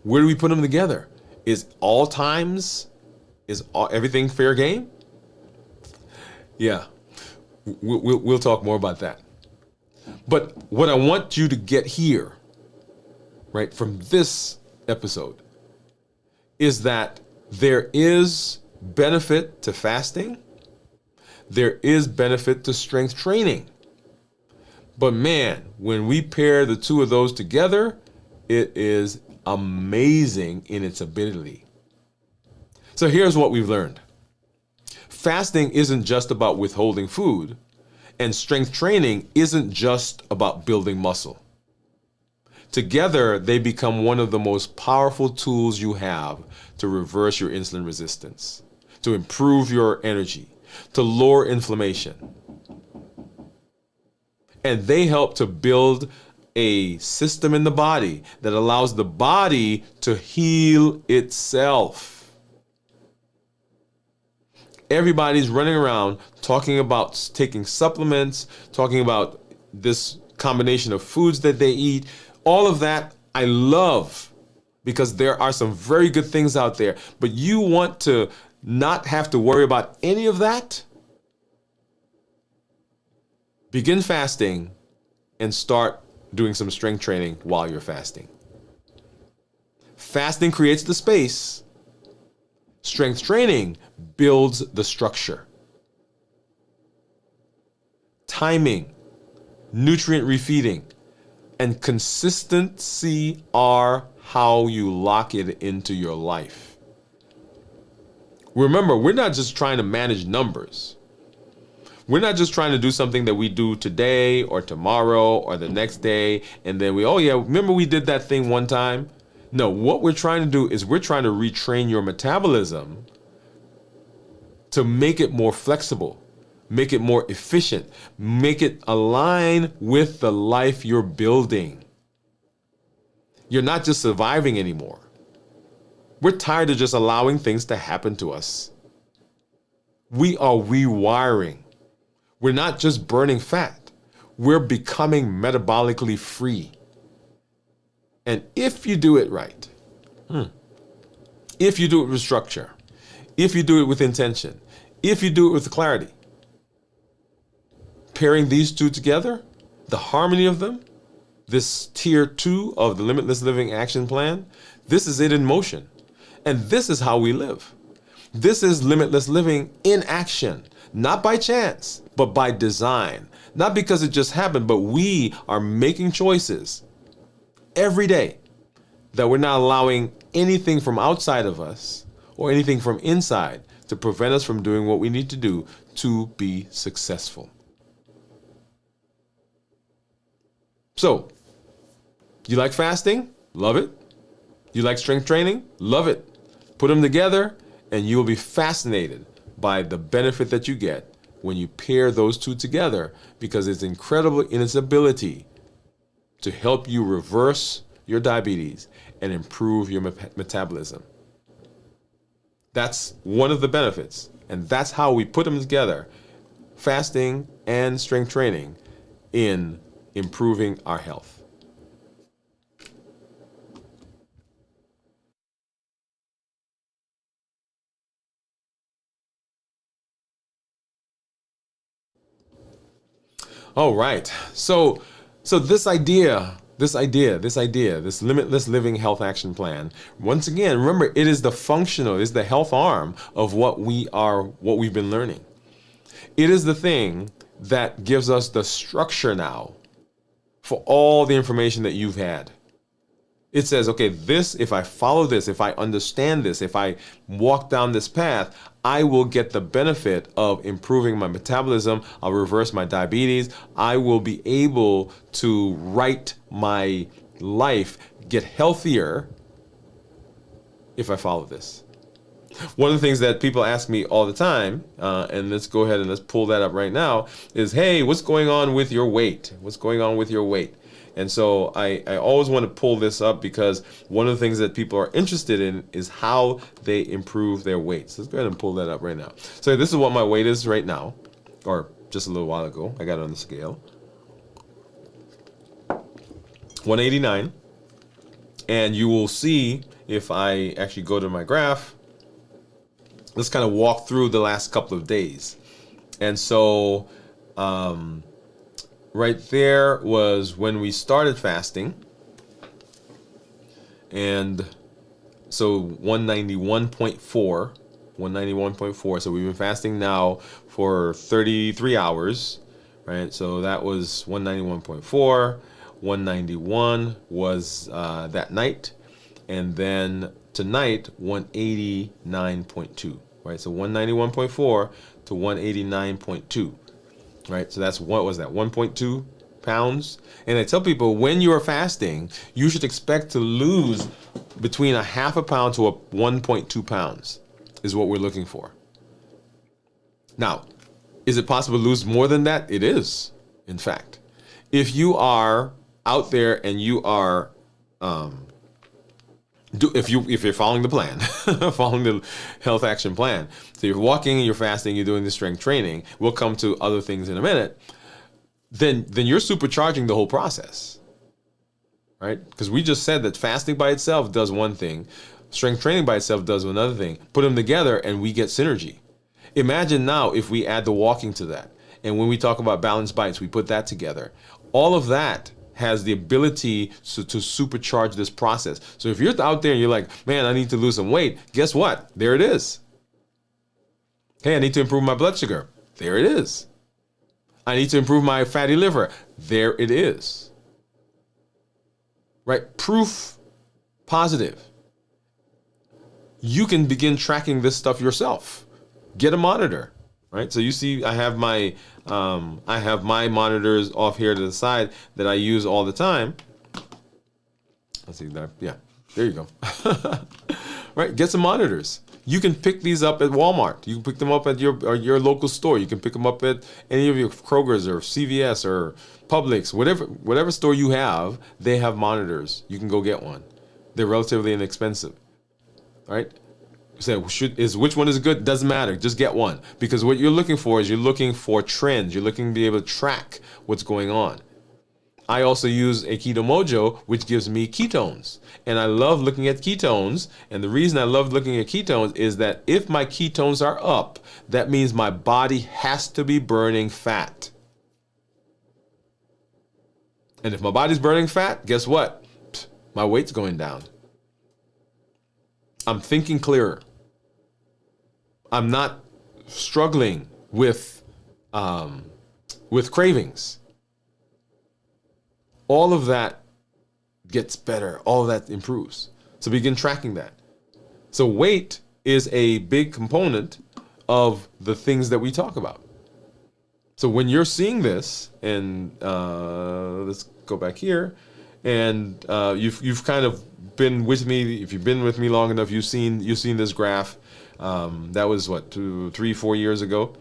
Where do we put them together? Is all times, everything fair game? Yeah, we'll talk more about that. But what I want you to get here, right, from this episode, is that there is benefit to fasting. There is benefit to strength training. But man, when we pair the two of those together, it is amazing in its ability. So here's what we've learned. Fasting isn't just about withholding food, and strength training isn't just about building muscle. Together, they become one of the most powerful tools you have to reverse your insulin resistance, to improve your energy, to lower inflammation. And they help to build a system in the body that allows the body to heal itself. Everybody's running around talking about taking supplements, talking about this combination of foods that they eat. All of that I love, because there are some very good things out there. But you want to not have to worry about any of that? Begin fasting and start doing some strength training while you're fasting. Fasting creates the space. Strength training builds the structure. Timing, nutrient refeeding, and consistency are how you lock it into your life. Remember, we're not just trying to manage numbers. We're not just trying to do something that we do today or tomorrow or the next day, and then remember we did that thing one time? No, what we're trying to do is we're trying to retrain your metabolism to make it more flexible, make it more efficient, make it align with the life you're building. You're not just surviving anymore. We're tired of just allowing things to happen to us. We are rewiring. We're not just burning fat. We're becoming metabolically free. And if you do it right, if you do it with structure, if you do it with intention, if you do it with clarity, pairing these two together, the harmony of them, this tier 2 of the Limitless Living Action Plan, this is it in motion. And this is how we live. This is limitless living in action, not by chance, but by design. Not because it just happened, but we are making choices every day that we're not allowing anything from outside of us or anything from inside to prevent us from doing what we need to do to be successful. So, you like fasting? Love it. You like strength training? Love it. Put them together and you will be fascinated by the benefit that you get when you pair those two together, because it's incredible in its ability to help you reverse your diabetes and improve your metabolism. That's one of the benefits, and that's how we put them together, fasting and strength training, in improving our health. All right. So this limitless living health action plan. Once again, remember, it is the functional, it is the health arm of what we've been learning. It is the thing that gives us the structure now for all the information that you've had. It says, okay, if I follow this, if I understand this, if I walk down this path, I will get the benefit of improving my metabolism. I'll reverse my diabetes. I will be able to right my life, get healthier if I follow this. One of the things that people ask me all the time, and let's go ahead and let's pull that up right now, is, hey, what's going on with your weight? What's going on with your weight? And so I always want to pull this up because one of the things that people are interested in is how they improve their weight. So let's go ahead and pull that up right now. So this is what my weight is right now, or just a little while ago. I got it on the scale. 189. And you will see if I actually go to my graph, let's kind of walk through the last couple of days. And so right there was when we started fasting. And so 191.4. So we've been fasting now for 33 hours, right? So that was 191.4. 191 was that night. And then tonight, 189.2, right? So 191.4 to 189.2. Right, so that's, what was that, 1.2 pounds? And I tell people, when you are fasting, you should expect to lose between a half a pound to 1.2 pounds is what we're looking for. Now, is it possible to lose more than that? It is, in fact. If you are out there and you are, if you're following the plan, following the health action plan, so you're walking, you're fasting, you're doing the strength training, we'll come to other things in a minute, then you're supercharging the whole process, right? Because we just said that fasting by itself does one thing, strength training by itself does another thing. Put them together and we get synergy. Imagine now if we add the walking to that. And when we talk about balanced bites, we put that together. All of that has the ability to supercharge this process. So if you're out there and you're like, man, I need to lose some weight, guess what? There it is. Hey, I need to improve my blood sugar. There it is. I need to improve my fatty liver. There it is. Right? Proof positive. You can begin tracking this stuff yourself. Get a monitor. Right, so you see, I have my monitors off here to the side that I use all the time. Let's see that. Yeah, there you go. Right, get some monitors. You can pick these up at Walmart. You can pick them up at your local store. You can pick them up at any of your Kroger's or CVS or Publix, whatever store you have. They have monitors. You can go get one. They're relatively inexpensive. Right. So which one is good? Doesn't matter. Just get one, because what you're looking for is you're looking for trends. You're looking to be able to track what's going on. I also use a Keto Mojo, which gives me ketones, and I love looking at ketones. And the reason I love looking at ketones is that if my ketones are up, that means my body has to be burning fat. And if my body's burning fat, guess what? My weight's going down. I'm thinking clearer. I'm not struggling with cravings. All of that gets better. All of that improves. So begin tracking that. So weight is a big component of the things that we talk about. So when you're seeing this, and let's go back here, and you've kind of been with me. If you've been with me long enough, you've seen this graph. That was what, 3-4 years ago,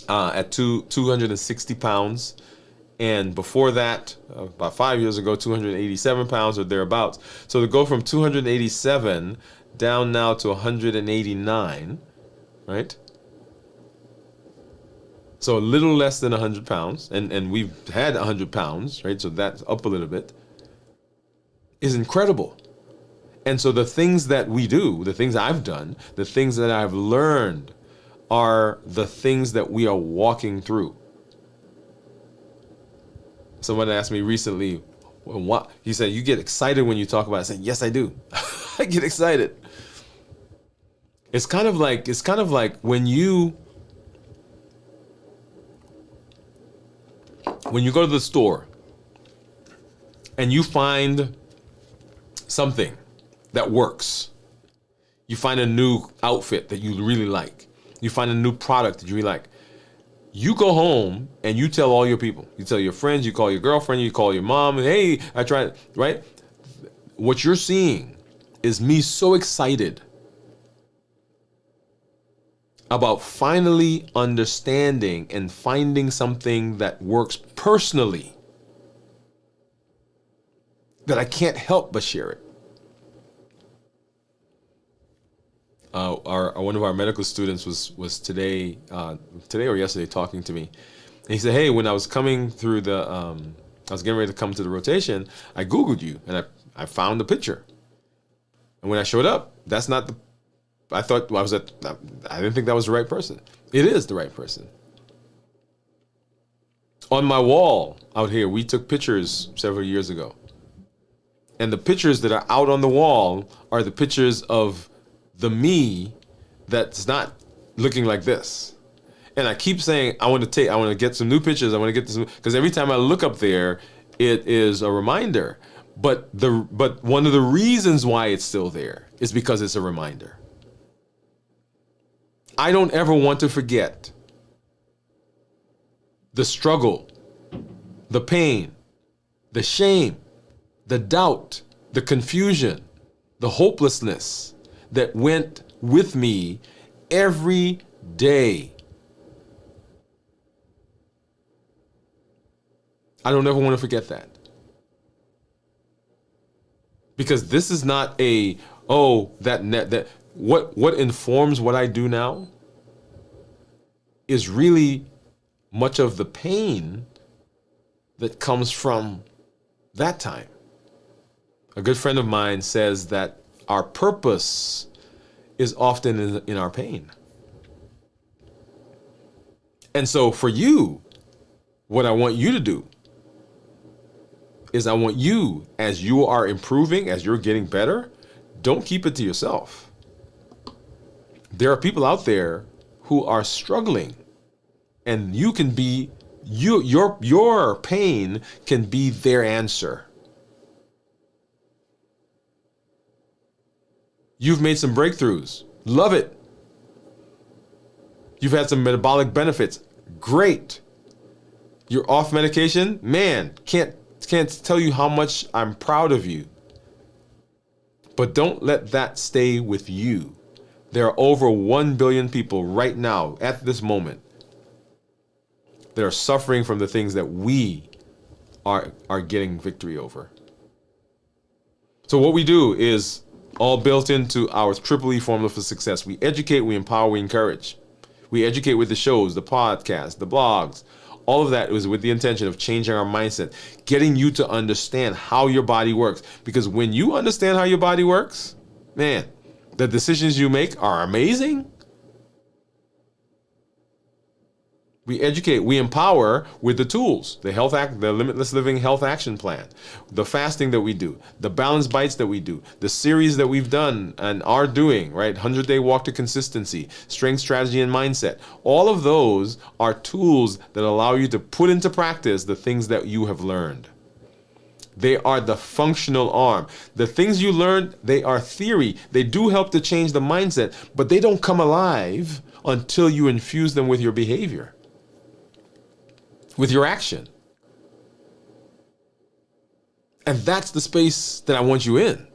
at 260 pounds. And before that, about 5 years ago, 287 pounds or thereabouts. So to go from 287 down now to 189, right? So a little less than 100 pounds, and we've had 100 pounds, right? So that's up a little bit, is incredible. And so the things that we do, the things I've done, the things that I've learned are the things that we are walking through. Someone asked me recently, well, what? He said, you get excited when you talk about it. I said, yes, I do. I get excited. It's kind of like when you go to the store and you find something that works. You find a new outfit that you really like. You find a new product that you really like. You go home and you tell all your people. You tell your friends, you call your girlfriend, you call your mom, hey, I tried, right? What you're seeing is me so excited about finally understanding and finding something that works personally that I can't help but share it. One of our medical students was today or yesterday talking to me, and he said, "Hey, when I was coming through I was getting ready to come to the rotation, I Googled you and I found the picture. And when I showed up, that's not the. I thought I didn't think that was the right person. It is the right person. On my wall out here, we took pictures several years ago, and the pictures that are out on the wall are the pictures of the me that's not looking like this. And I keep saying, I want to get some new pictures. I want to get this, because every time I look up there, it is a reminder. But one of the reasons why it's still there is because it's a reminder. I don't ever want to forget the struggle, the pain, the shame, the doubt, the confusion, the hopelessness that went with me every day. I don't ever want to forget that. Because this is not what informs what I do now is really much of the pain that comes from that time. A good friend of mine says that our purpose is often in our pain. And so for you, what I want you to do is I want you, as you are improving, as you're getting better, don't keep it to yourself. There are people out there who are struggling, and you can be, your pain can be their answer. You've made some breakthroughs. Love it. You've had some metabolic benefits. Great. You're off medication. Man, can't tell you how much I'm proud of you. But don't let that stay with you. There are over 1 billion people right now, at this moment, that are suffering from the things that we are getting victory over. So what we do is all built into our Triple E formula for success. We educate, we empower, we encourage. We educate with the shows, the podcasts, the blogs. All of that is with the intention of changing our mindset, getting you to understand how your body works. Because when you understand how your body works, man, the decisions you make are amazing. We educate, we empower with the tools, the Limitless Living Health Action Plan, the fasting that we do, the balanced bites that we do, the series that we've done and are doing, right? 100-day walk to consistency, strength, strategy, and mindset. All of those are tools that allow you to put into practice the things that you have learned. They are the functional arm. The things you learned, they are theory. They do help to change the mindset, but they don't come alive until you infuse them with your behavior, with your action. And that's the space that I want you in.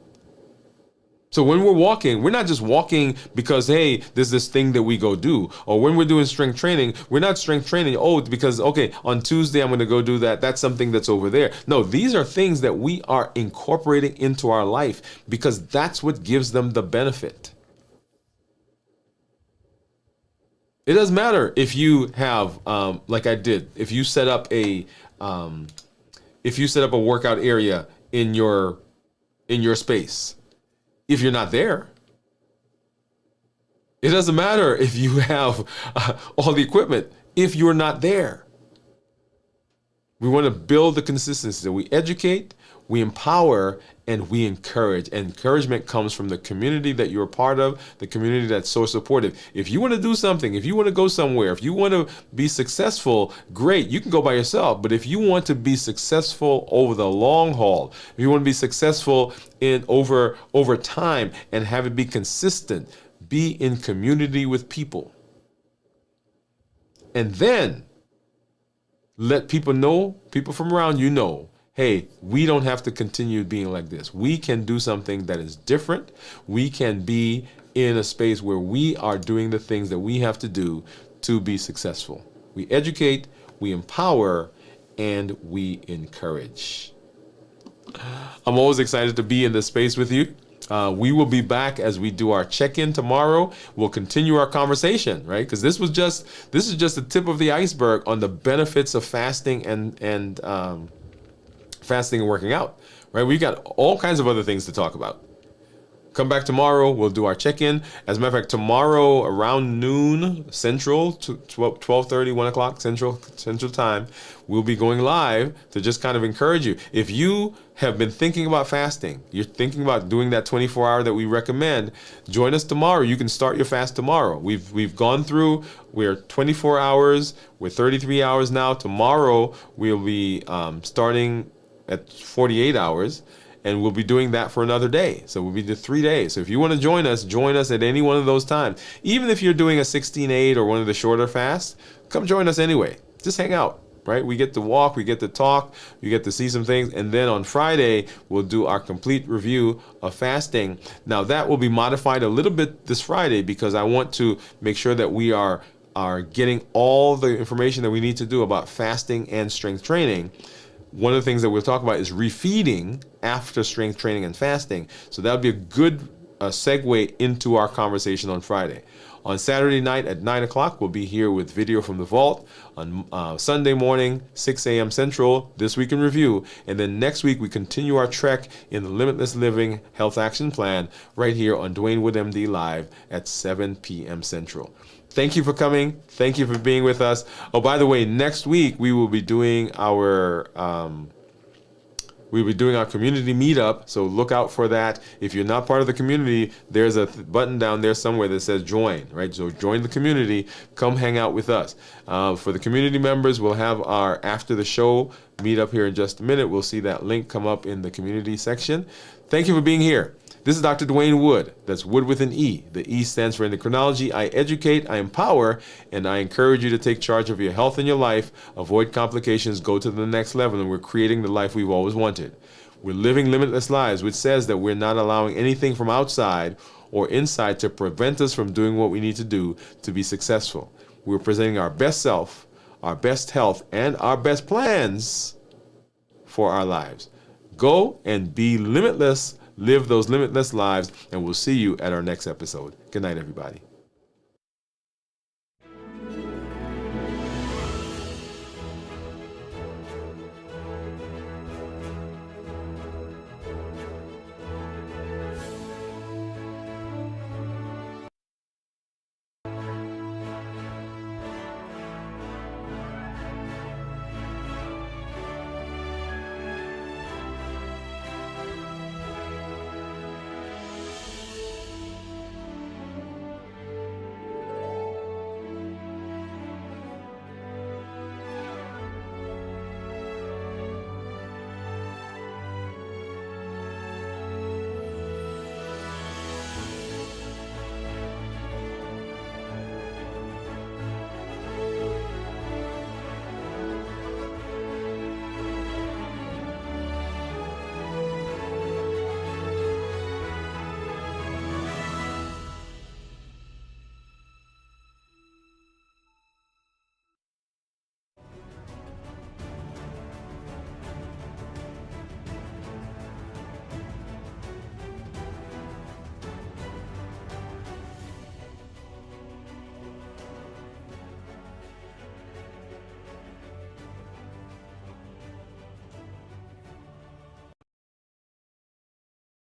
So when we're walking, we're not just walking because, hey, there's this thing that we go do. Or when we're doing strength training, we're not strength training, because, okay, on Tuesday I'm going to go do that. That's something that's over there. No, these are things that we are incorporating into our life because that's what gives them the benefit. It doesn't matter if you have, like I did, if you set up a workout area in your space. If you're not there, it doesn't matter if you have all the equipment if you're not there. We want to build the consistency. So we educate, we empower, and we encourage. Encouragement comes from the community that you're a part of, the community that's so supportive. If you want to do something, if you want to go somewhere, if you want to be successful, great, you can go by yourself. But if you want to be successful over the long haul, if you want to be successful in over time and have it be consistent, be in community with people. And then let people know, people from around you know, hey, we don't have to continue being like this. We can do something that is different. We can be in a space where we are doing the things that we have to do to be successful. We educate, we empower, and we encourage. I'm always excited to be in this space with you. We will be back as we do our check-in tomorrow. We'll continue our conversation, right? Because this is just the tip of the iceberg on the benefits of fasting and fasting and working out, right? We got all kinds of other things to talk about. Come back tomorrow. We'll do our check-in. As a matter of fact, tomorrow around noon Central, 12:30, 1 o'clock Central time, we'll be going live to just kind of encourage you. If you have been thinking about fasting, you're thinking about doing that 24-hour that we recommend, join us tomorrow. You can start your fast tomorrow. We've gone through, we're 24 hours, we're 33 hours now. Tomorrow we'll be starting at 48 hours. And we'll be doing that for another day. So we'll be doing 3 days. So if you want to join us at any one of those times. Even if you're doing a 16-8 or one of the shorter fasts, come join us anyway. Just hang out, right? We get to walk, we get to talk, you get to see some things. And then on Friday, we'll do our complete review of fasting. Now that will be modified a little bit this Friday because I want to make sure that we are getting all the information that we need to do about fasting and strength training. One of the things that we'll talk about is refeeding after strength training and fasting. So that'll be a good segue into our conversation on Friday. On Saturday night at 9 o'clock, we'll be here with Video from the Vault. On Sunday morning, 6 a.m. Central, This Week in Review. And then next week, we continue our trek in the Limitless Living Health Action Plan right here on Dwain Woode MD Live at 7 p.m. Central. Thank you for coming. Thank you for being with us. Oh, by the way, next week we will be doing our community meetup. So look out for that. If you're not part of the community, there's a button down there somewhere that says join, right? So join the community. Come hang out with us. For the community members, we'll have our after the show meetup here in just a minute. We'll see that link come up in the community section. Thank you for being here. This is Dr. Dwain Woode. That's Wood with an E. The E stands for endocrinology. I educate, I empower, and I encourage you to take charge of your health and your life, avoid complications, go to the next level, and we're creating the life we've always wanted. We're living limitless lives, which says that we're not allowing anything from outside or inside to prevent us from doing what we need to do to be successful. We're presenting our best self, our best health, and our best plans for our lives. Go and be limitless. Live those limitless lives, and we'll see you at our next episode. Good night, everybody.